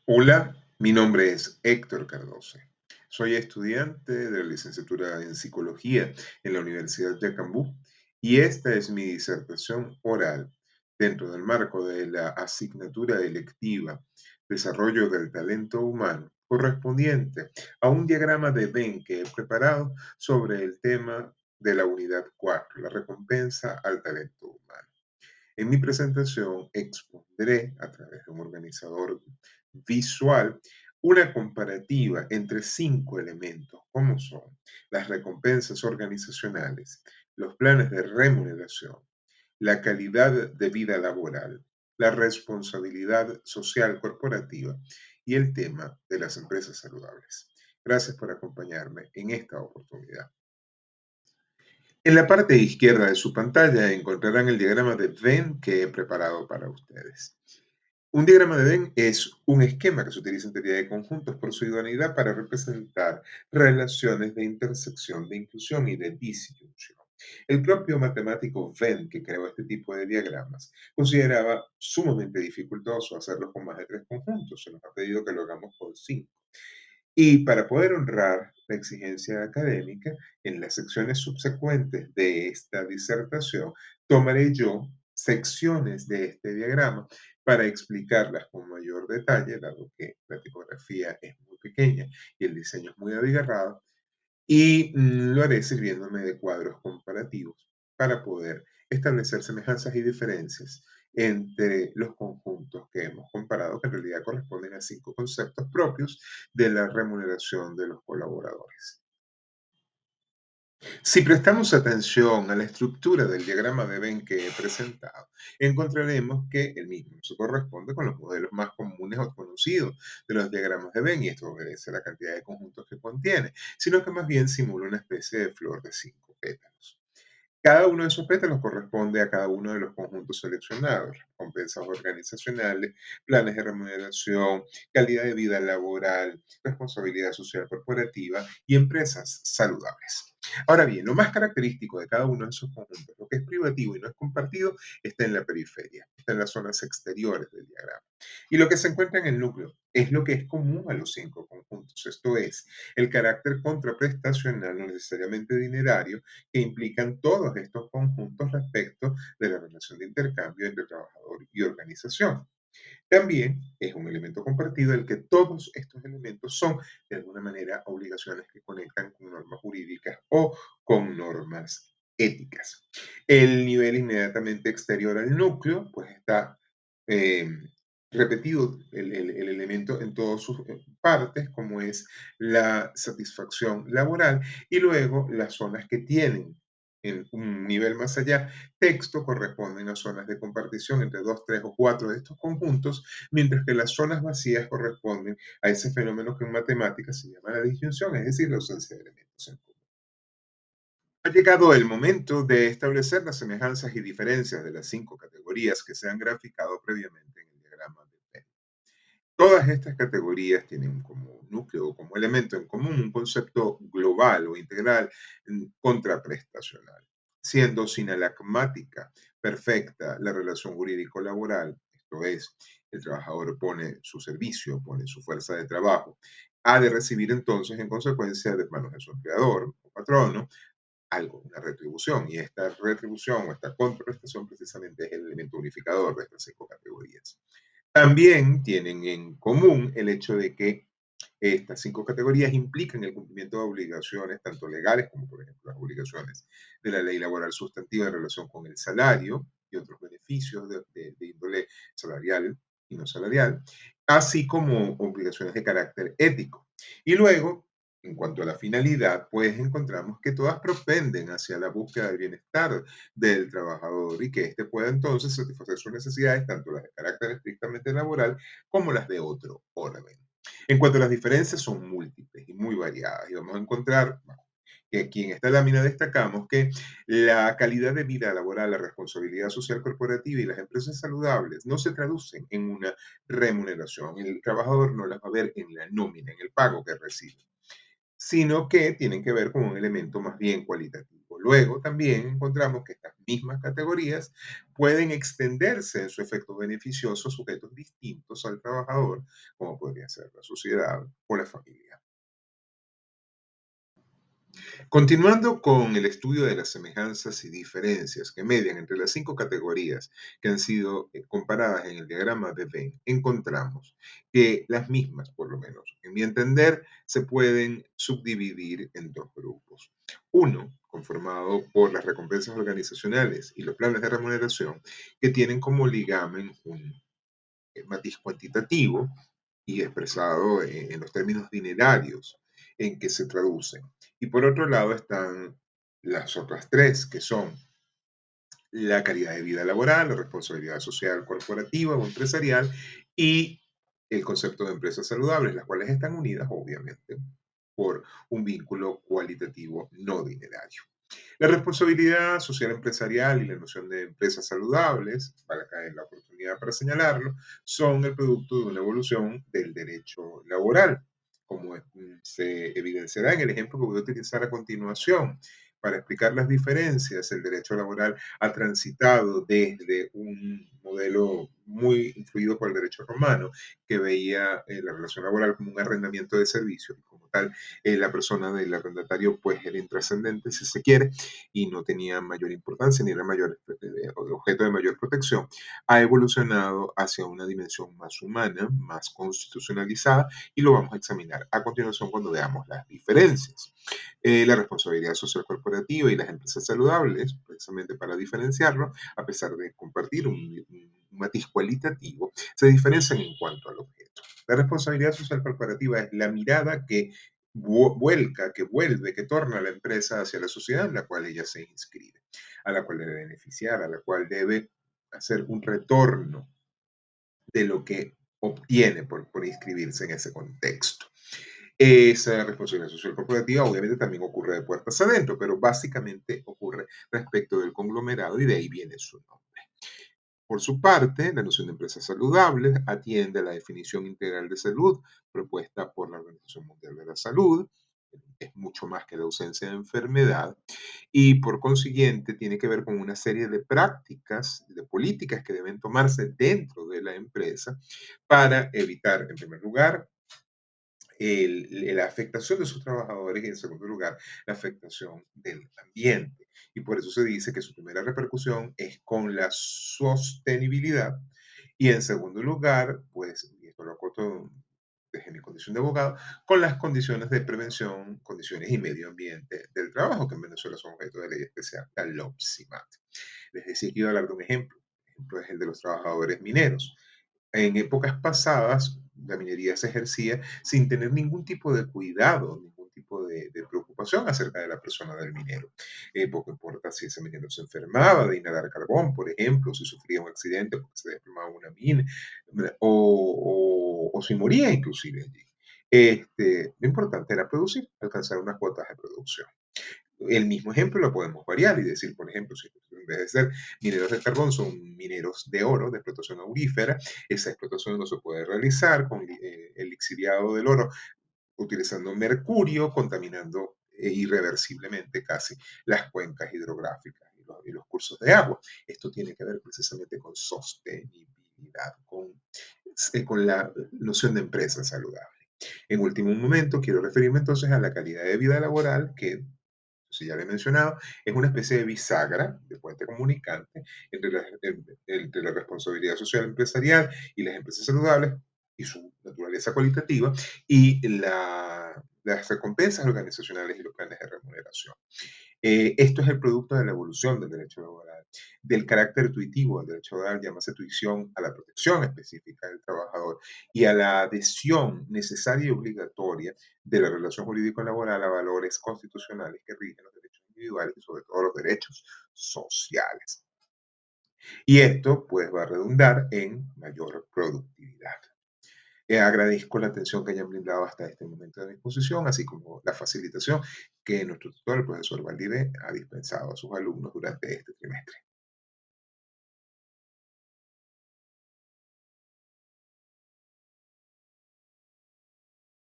Hola, mi nombre es Héctor Cardoso. Soy estudiante de la licenciatura en Psicología en la Universidad de Acambú y esta es mi disertación oral dentro del marco de la asignatura electiva Desarrollo del Talento Humano, correspondiente a un diagrama de Venn que he preparado sobre el tema de la unidad 4, la recompensa al talento humano. En mi presentación expondré a través de un organizador visual una comparativa entre 5 elementos, como son las recompensas organizacionales, los planes de remuneración, la calidad de vida laboral, la responsabilidad social corporativa y el tema de las empresas saludables. Gracias por acompañarme en esta oportunidad. En la parte izquierda de su pantalla encontrarán el diagrama de Venn que he preparado para ustedes. Un diagrama de Venn es un esquema que se utiliza en teoría de conjuntos por su idoneidad para representar relaciones de intersección, de inclusión y de disyunción. El propio matemático Venn, que creó este tipo de diagramas, consideraba sumamente dificultoso hacerlos con más de 3 conjuntos. Se nos ha pedido que lo hagamos con 5. Y para poder honrar la exigencia académica, en las secciones subsecuentes de esta disertación, tomaré yo secciones de este diagrama para explicarlas con mayor detalle, dado que la tipografía es muy pequeña y el diseño es muy abigarrado, y lo haré sirviéndome de cuadros comparativos para poder establecer semejanzas y diferencias entre los conjuntos que hemos comparado, que en realidad corresponden a 5 conceptos propios de la remuneración de los colaboradores. Si prestamos atención a la estructura del diagrama de Venn que he presentado, encontraremos que el mismo se corresponde con los modelos más comunes o conocidos de los diagramas de Venn, y esto obedece a la cantidad de conjuntos que contiene, sino que más bien simula una especie de flor de 5 pétalos. Cada uno de esos pétalos corresponde a cada uno de los conjuntos seleccionados: recompensas organizacionales, planes de remuneración, calidad de vida laboral, responsabilidad social corporativa y empresas saludables. Ahora bien, lo más característico de cada uno de esos conjuntos, lo que es privativo y no es compartido, está en la periferia, está en las zonas exteriores del diagrama. Y lo que se encuentra en el núcleo es lo que es común a los 5 conjuntos, esto es, el carácter contraprestacional, no necesariamente dinerario, que implican todos estos conjuntos respecto de la relación de intercambio entre trabajador y organización. También es un elemento compartido el que todos estos elementos son, de alguna manera, obligaciones que conectan con normas jurídicas o con normas éticas. El nivel inmediatamente exterior al núcleo, pues está eh, repetido el elemento en todas sus partes, como es la satisfacción laboral, y luego las zonas que tienen en un nivel más allá texto corresponden a zonas de compartición entre 2, 3 o 4 de estos conjuntos, mientras que las zonas vacías corresponden a ese fenómeno que en matemáticas se llama la disyunción, es decir, la ausencia de elementos en común. Ha llegado el momento de establecer las semejanzas y diferencias de las 5 categorías que se han graficado previamente en el diagrama de Venn. Todas estas categorías tienen como núcleo o como elemento en común un concepto global o integral contraprestacional, siendo sinalagmática perfecta la relación jurídico-laboral, esto es, el trabajador pone su servicio, pone su fuerza de trabajo, ha de recibir entonces en consecuencia de manos de su empleador o patrono algo, una retribución, y esta retribución o esta contraprestación precisamente es el elemento unificador de estas 5 categorías. También tienen en común el hecho de que estas 5 categorías implican el cumplimiento de obligaciones, tanto legales como, por ejemplo, las obligaciones de la ley laboral sustantiva en relación con el salario y otros beneficios de índole salarial y no salarial, así como obligaciones de carácter ético. Y luego, en cuanto a la finalidad, pues encontramos que todas propenden hacia la búsqueda del bienestar del trabajador y que éste pueda entonces satisfacer sus necesidades, tanto las de carácter estrictamente laboral como las de otro orden. En cuanto a las diferencias, son múltiples y muy variadas, y vamos a encontrar que aquí en esta lámina destacamos que la calidad de vida laboral, la responsabilidad social corporativa y las empresas saludables no se traducen en una remuneración. El trabajador no las va a ver en la nómina, en el pago que recibe, sino que tienen que ver con un elemento más bien cualitativo. Luego también encontramos que estas mismas categorías pueden extenderse en su efecto beneficioso a sujetos distintos al trabajador, como podría ser la sociedad o la familia. Continuando con el estudio de las semejanzas y diferencias que median entre las cinco categorías que han sido comparadas en el diagrama de Venn, encontramos que las mismas, por lo menos, en mi entender, se pueden subdividir en dos grupos. Uno, conformado por las recompensas organizacionales y los planes de remuneración, que tienen como ligamen un matiz cuantitativo y expresado en los términos dinerarios en que se traducen. Y por otro lado están las otras tres, que son la calidad de vida laboral, la responsabilidad social corporativa o empresarial y el concepto de empresas saludables, las cuales están unidas, obviamente, por un vínculo cualitativo no dinerario. La responsabilidad social empresarial y la noción de empresas saludables, para caer la oportunidad para señalarlo, son el producto de una evolución del derecho laboral, como se evidenciará en el ejemplo que voy a utilizar a continuación. Para explicar las diferencias, el derecho laboral ha transitado desde un modelo muy influido por el derecho romano, que veía la relación laboral como un arrendamiento de servicios y como tal la persona del arrendatario pues era intrascendente si se quiere y no tenía mayor importancia ni era mayor objeto de mayor protección, ha evolucionado hacia una dimensión más humana, más constitucionalizada y lo vamos a examinar a continuación cuando veamos las diferencias. La responsabilidad social corporativa y las empresas saludables, precisamente para diferenciarlo, a pesar de compartir un matiz cualitativo, se diferencian en cuanto al objeto. La responsabilidad social corporativa es la mirada que vuelca, que vuelve, que torna a la empresa hacia la sociedad en la cual ella se inscribe, a la cual debe beneficiar, a la cual debe hacer un retorno de lo que obtiene por inscribirse en ese contexto. Esa responsabilidad social corporativa obviamente también ocurre de puertas adentro, pero básicamente ocurre respecto del conglomerado y de ahí viene su nombre. Por su parte, la noción de empresas saludables atiende a la definición integral de salud propuesta por la Organización Mundial de la Salud, es mucho más que la ausencia de enfermedad y por consiguiente tiene que ver con una serie de prácticas, de políticas que deben tomarse dentro de la empresa para evitar, en primer lugar, la afectación de sus trabajadores y en segundo lugar, la afectación del ambiente. Y por eso se dice que su primera repercusión es con la sostenibilidad y en segundo lugar, pues, y esto lo acoto desde mi condición de abogado, con las condiciones de prevención, condiciones y medio ambiente del trabajo, que en Venezuela son objeto de ley especial, la LOPSIMAT. Les decía que iba a hablar de un ejemplo. El ejemplo es el de los trabajadores mineros. En épocas pasadas, la minería se ejercía sin tener ningún tipo de cuidado, ningún tipo de preocupación acerca de la persona del minero. Poco importa si ese minero se enfermaba de inhalar carbón, por ejemplo, si sufría un accidente porque se desplomaba una mina, o si moría inclusive allí. Lo importante era producir, alcanzar unas cuotas de producción. El mismo ejemplo lo podemos variar y decir, por ejemplo, si en vez de ser mineros de carbón son mineros de oro, de explotación aurífera, esa explotación no se puede realizar con el lixiviado del oro utilizando mercurio, contaminando irreversiblemente casi las cuencas hidrográficas y los cursos de agua. Esto tiene que ver precisamente con sostenibilidad, con la noción de empresa saludable. En último momento, quiero referirme entonces a la calidad de vida laboral que si ya lo he mencionado, es una especie de bisagra, de puente comunicante entre la responsabilidad social empresarial y las empresas saludables y su naturaleza cualitativa y las recompensas organizacionales y los planes de remuneración. Esto es el producto de la evolución del derecho laboral, del carácter tuitivo del derecho laboral, llámase tuición a la protección específica del trabajador y a la adhesión necesaria y obligatoria de la relación jurídico-laboral a valores constitucionales que rigen los derechos individuales y sobre todo los derechos sociales. Y esto pues va a redundar en mayor productividad. Agradezco la atención que hayan brindado hasta este momento de mi exposición, así como la facilitación que nuestro tutor, el profesor Valdivia, ha dispensado a sus alumnos durante este trimestre.